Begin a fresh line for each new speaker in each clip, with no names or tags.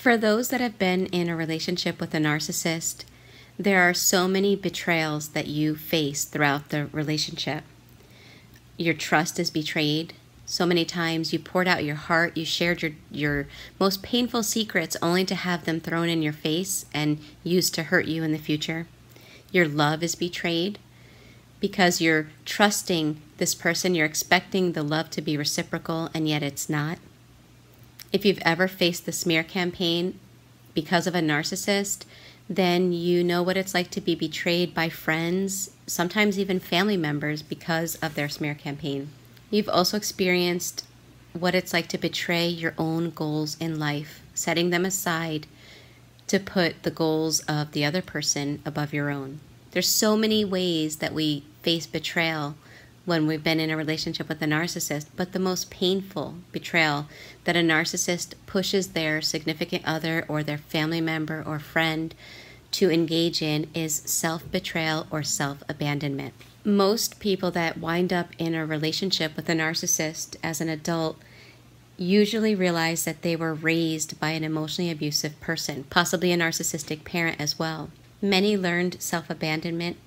For those that have been in a relationship with a narcissist, there are so many betrayals that you face throughout the relationship. Your trust is betrayed. So many times you poured out your heart, you shared your most painful secrets only to have them thrown in your face and used to hurt you in the future. Your love is betrayed because you're trusting this person, you're expecting the love to be reciprocal, and yet it's not. If you've ever faced the smear campaign because of a narcissist, then you know what it's like to be betrayed by friends, sometimes even family members, because of their smear campaign. You've also experienced what it's like to betray your own goals in life, setting them aside to put the goals of the other person above your own. There's so many ways that we face betrayal when we've been in a relationship with a narcissist, but the most painful betrayal that a narcissist pushes their significant other or their family member or friend to engage in is self-betrayal or self-abandonment. Most people that wind up in a relationship with a narcissist as an adult usually realize that they were raised by an emotionally abusive person, possibly a narcissistic parent as well. Many learned self-abandonment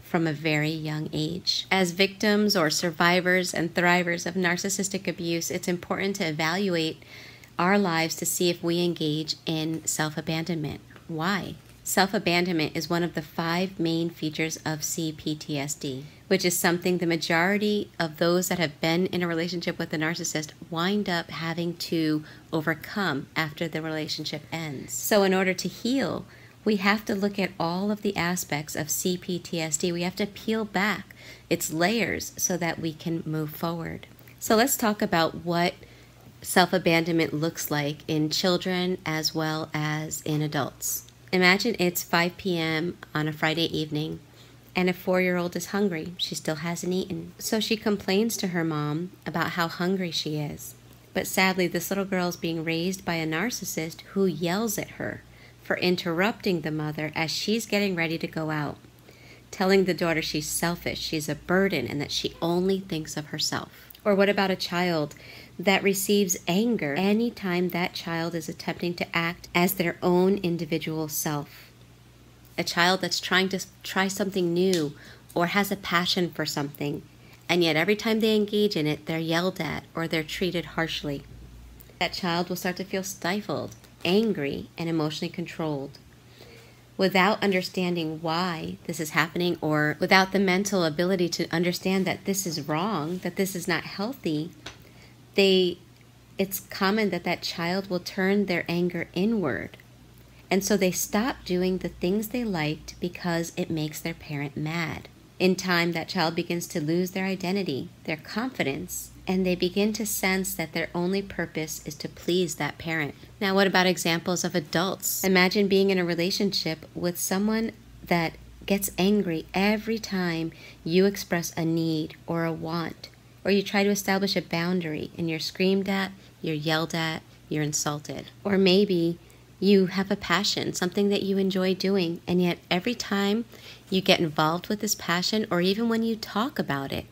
from a very young age. As victims or survivors and thrivers of narcissistic abuse, it's important to evaluate our lives to see if we engage in self-abandonment. Why? Self-abandonment is one of the 5 main features of Cptsd, which is something the majority of those that have been in a relationship with a narcissist wind up having to overcome after the relationship ends. So in order to heal, we have to look at all of the aspects of Cptsd. We have to peel back its layers so that we can move forward. So let's talk about what self-abandonment looks like in children as well as in adults. Imagine it's 5 p.m. on a Friday evening and a 4-year-old is hungry. She still hasn't eaten. So she complains to her mom about how hungry she is. But sadly, this little girl is being raised by a narcissist who yells at her for interrupting the mother as she's getting ready to go out, telling the daughter she's selfish, she's a burden, and that she only thinks of herself. Or what about a child that receives anger anytime that child is attempting to act as their own individual self? A child that's trying to try something new or has a passion for something, and yet every time they engage in it, they're yelled at or they're treated harshly. That child will start to feel stifled, angry, and emotionally controlled. Without understanding why this is happening, or without the mental ability to understand that this is wrong, that this is not healthy, it's common that that child will turn their anger inward. And so they stop doing the things they liked because it makes their parent mad. In time, that child begins to lose their identity, their confidence, and they begin to sense that their only purpose is to please that parent. Now, what about examples of adults? Imagine being in a relationship with someone that gets angry every time you express a need or a want, or you try to establish a boundary and you're screamed at, you're yelled at, you're insulted. Or maybe you have a passion, something that you enjoy doing, and yet every time you get involved with this passion, or even when you talk about it,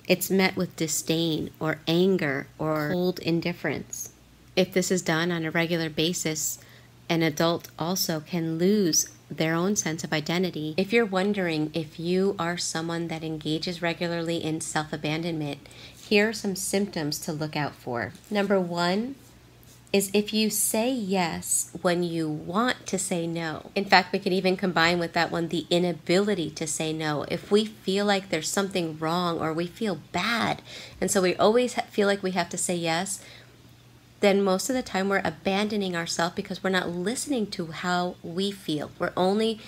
it's met with disdain or anger or cold indifference. If this is done on a regular basis, an adult also can lose their own sense of identity. If you're wondering if you are someone that engages regularly in self-abandonment, here are some symptoms to look out for. Number 1 is if you say yes when you want to say no. In fact, we could even combine with that one the inability to say no. If we feel like there's something wrong or we feel bad, and so we always feel like we have to say yes, then most of the time we're abandoning ourselves because we're not listening to how we feel. We're only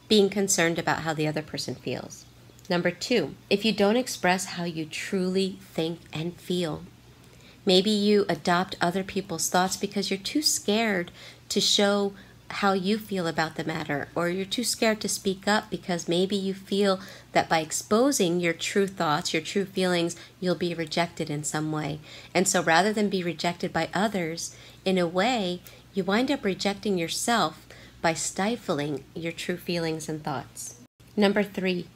being concerned about how the other person feels. Number 2, if you don't express how you truly think and feel. Maybe you adopt other people's thoughts because you're too scared to show how you feel about the matter, or you're too scared to speak up because maybe you feel that by exposing your true thoughts, your true feelings, you'll be rejected in some way. And so rather than be rejected by others, in a way, you wind up rejecting yourself by stifling your true feelings and thoughts. Number 3,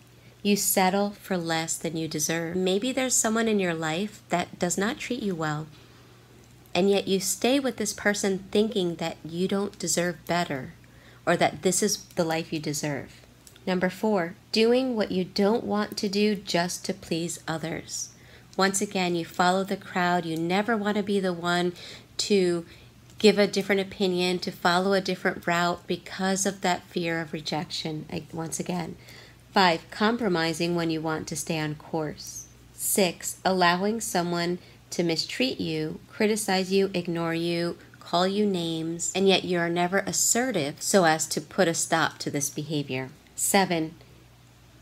you settle for less than you deserve. Maybe there's someone in your life that does not treat you well, And yet you stay with this person thinking that you don't deserve better, or that this is the life you deserve. Number 4, doing what you don't want to do just to please others. Once again, you follow the crowd. You never want to be the one to give a different opinion, to follow a different route because of that fear of rejection, once again. 5, compromising when you want to stay on course. 6, allowing someone to mistreat you, criticize you, ignore you, call you names, and yet you are never assertive so as to put a stop to this behavior. 7,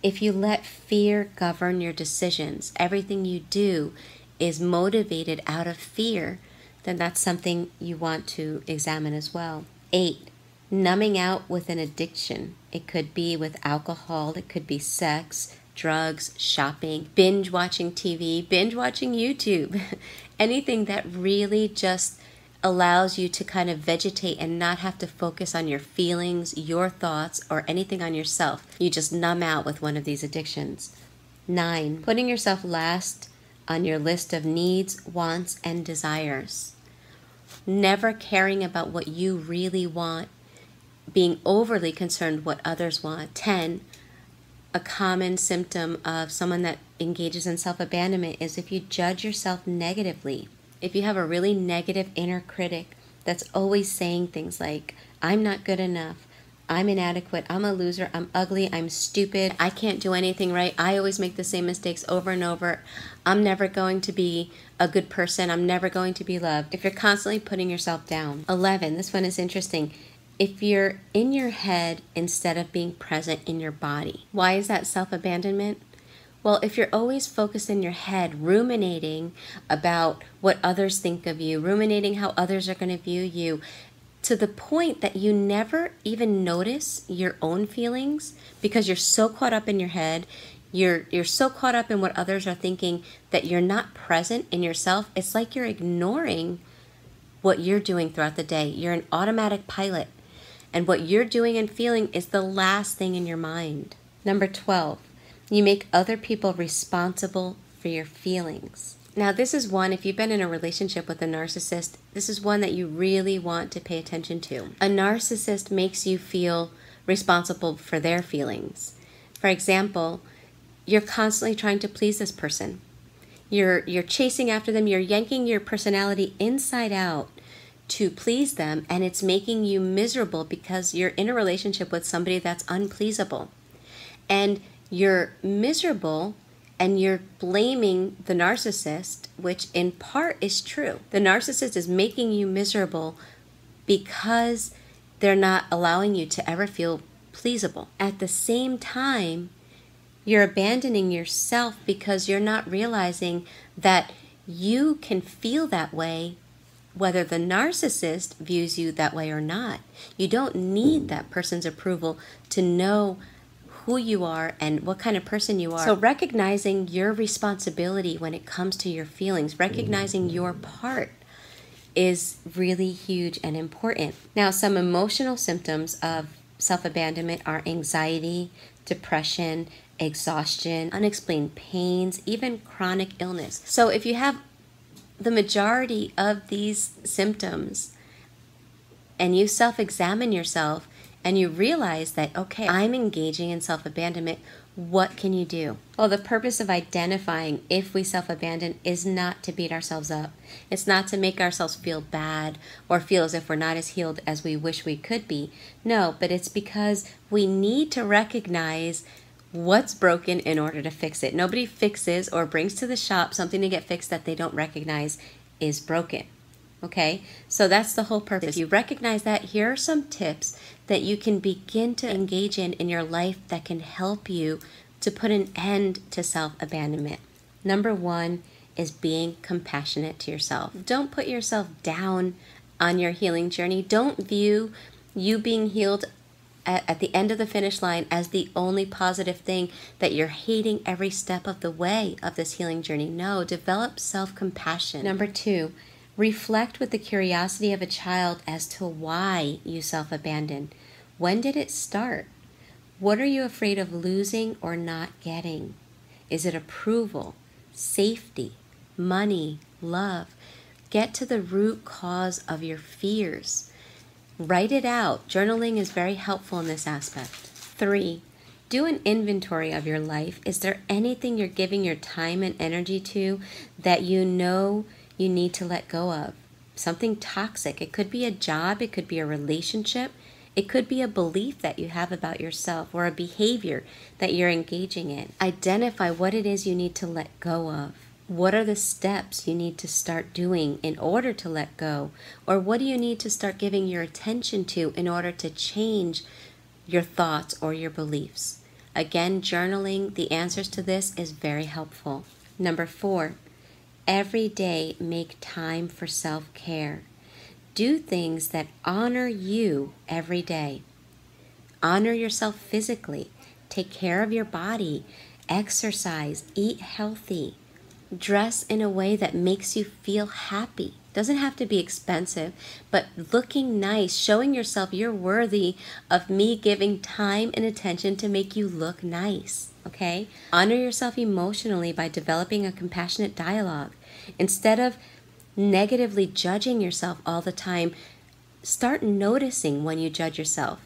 if you let fear govern your decisions, everything you do is motivated out of fear, then that's something you want to examine as well. 8, numbing out with an addiction. It could be with alcohol, it could be sex, drugs, shopping, binge watching TV, binge watching YouTube, anything that really just allows you to kind of vegetate and not have to focus on your feelings, your thoughts, or anything on yourself. You just numb out with one of these addictions. 9, putting yourself last on your list of needs, wants, and desires. Never caring about what you really want, being overly concerned what others want. 10, a common symptom of someone that engages in self-abandonment is if you judge yourself negatively. If you have a really negative inner critic that's always saying things like, I'm not good enough, I'm inadequate, I'm a loser, I'm ugly, I'm stupid, I can't do anything right, I always make the same mistakes over and over, I'm never going to be a good person, I'm never going to be loved. If you're constantly putting yourself down. 11, this one is interesting. If you're in your head instead of being present in your body. Why is that self-abandonment? Well, if you're always focused in your head, ruminating about what others think of you, ruminating how others are going to view you, to the point that you never even notice your own feelings because you're so caught up in your head, you're so caught up in what others are thinking that you're not present in yourself. It's like you're ignoring what you're doing throughout the day. You're an automatic pilot. And what you're doing and feeling is the last thing in your mind. Number 12, you make other people responsible for your feelings. Now, this is one, if you've been in a relationship with a narcissist, this is one that you really want to pay attention to. A narcissist makes you feel responsible for their feelings. For example, you're constantly trying to please this person. You're chasing after them, you're yanking your personality inside out to please them, and it's making you miserable because you're in a relationship with somebody that's unpleasable. And you're miserable and you're blaming the narcissist, which in part is true. The narcissist is making you miserable because they're not allowing you to ever feel pleasable. At the same time, you're abandoning yourself because you're not realizing that you can feel that way whether the narcissist views you that way or not. You don't need that person's approval to know who you are and what kind of person you are. So recognizing your responsibility when it comes to your feelings, recognizing your part is really huge and important. Now, some emotional symptoms of self-abandonment are anxiety, depression, exhaustion, unexplained pains, even chronic illness. So if you have the majority of these symptoms and you self-examine yourself and you realize that, okay, I'm engaging in self-abandonment, what can you do? Well, the purpose of identifying if we self-abandon is not to beat ourselves up. It's not to make ourselves feel bad or feel as if we're not as healed as we wish we could be. No, but it's because we need to recognize what's broken in order to fix it. Nobody fixes or brings to the shop something to get fixed that they don't recognize is broken. Okay, so that's the whole purpose. If you recognize that, here are some tips that you can begin to engage in your life that can help you to put an end to self-abandonment. Number 1 is being compassionate to yourself. Don't put yourself down on your healing journey. Don't view you being healed at the end of the finish line as the only positive thing, that you're hating every step of the way of this healing journey. No, develop self-compassion. Number 2, reflect with the curiosity of a child as to why you self-abandoned. When did it start? What are you afraid of losing or not getting? Is it approval, safety, money, love? Get to the root cause of your fears. Write it out. Journaling is very helpful in this aspect. 3, do an inventory of your life. Is there anything you're giving your time and energy to that you know you need to let go of? Something toxic. It could be a job. It could be a relationship. It could be a belief that you have about yourself or a behavior that you're engaging in. Identify what it is you need to let go of. What are the steps you need to start doing in order to let go? Or what do you need to start giving your attention to in order to change your thoughts or your beliefs? Again, journaling, the answers to this is very helpful. Number 4, every day make time for self-care. Do things that honor you every day. Honor yourself physically. Take care of your body. Exercise. Eat healthy. Dress in a way that makes you feel happy. Doesn't have to be expensive, but looking nice, showing yourself you're worthy of me giving time and attention to make you look nice, okay? Honor yourself emotionally by developing a compassionate dialogue. Instead of negatively judging yourself all the time, start noticing when you judge yourself.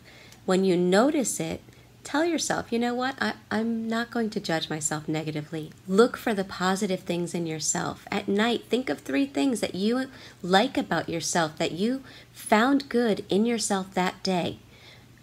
When you notice it, tell yourself, you know what, I'm not going to judge myself negatively. Look for the positive things in yourself. At night, think of 3 things that you like about yourself, that you found good in yourself that day.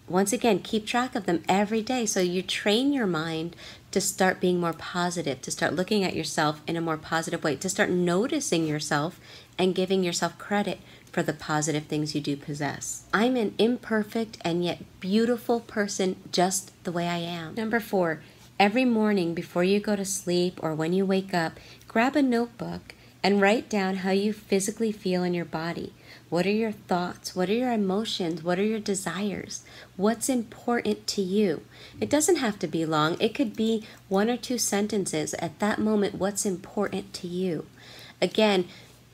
Once again, keep track of them every day so you train your mind to start being more positive, to start looking at yourself in a more positive way, to start noticing yourself and giving yourself credit for the positive things you do possess. I'm an imperfect and yet beautiful person just the way I am. Number 4, every morning before you go to sleep or when you wake up, grab a notebook and write down how you physically feel in your body. What are your thoughts? What are your emotions? What are your desires? What's important to you? It doesn't have to be long. It could be 1 or 2 sentences at that moment. What's important to you? Again,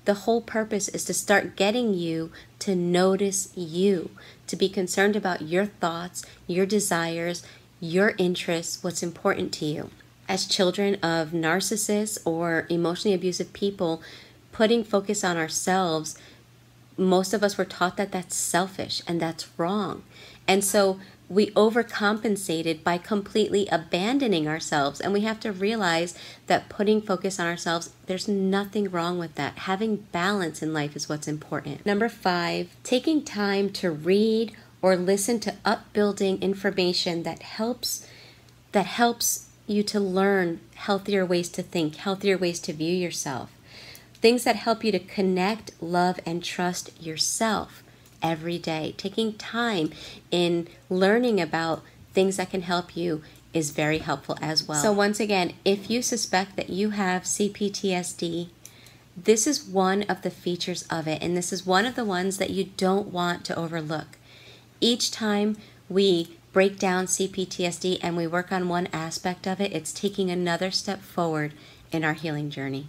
the whole purpose is to start getting you to notice you, to be concerned about your thoughts, your desires, your interests, what's important to you. As children of narcissists or emotionally abusive people, putting focus on ourselves, most of us were taught that that's selfish and that's wrong. And so we overcompensated by completely abandoning ourselves. And we have to realize that putting focus on ourselves, there's nothing wrong with that. Having balance in life is what's important. Number 5, taking time to read or listen to upbuilding information that helps you to learn healthier ways to think, healthier ways to view yourself. Things that help you to connect, love, and trust yourself every day. Taking time in learning about things that can help you is very helpful as well. So once again, if you suspect that you have CPTSD, this is one of the features of it, and this is one of the ones that you don't want to overlook. Each time we break down CPTSD and we work on one aspect of it, it's taking another step forward in our healing journey.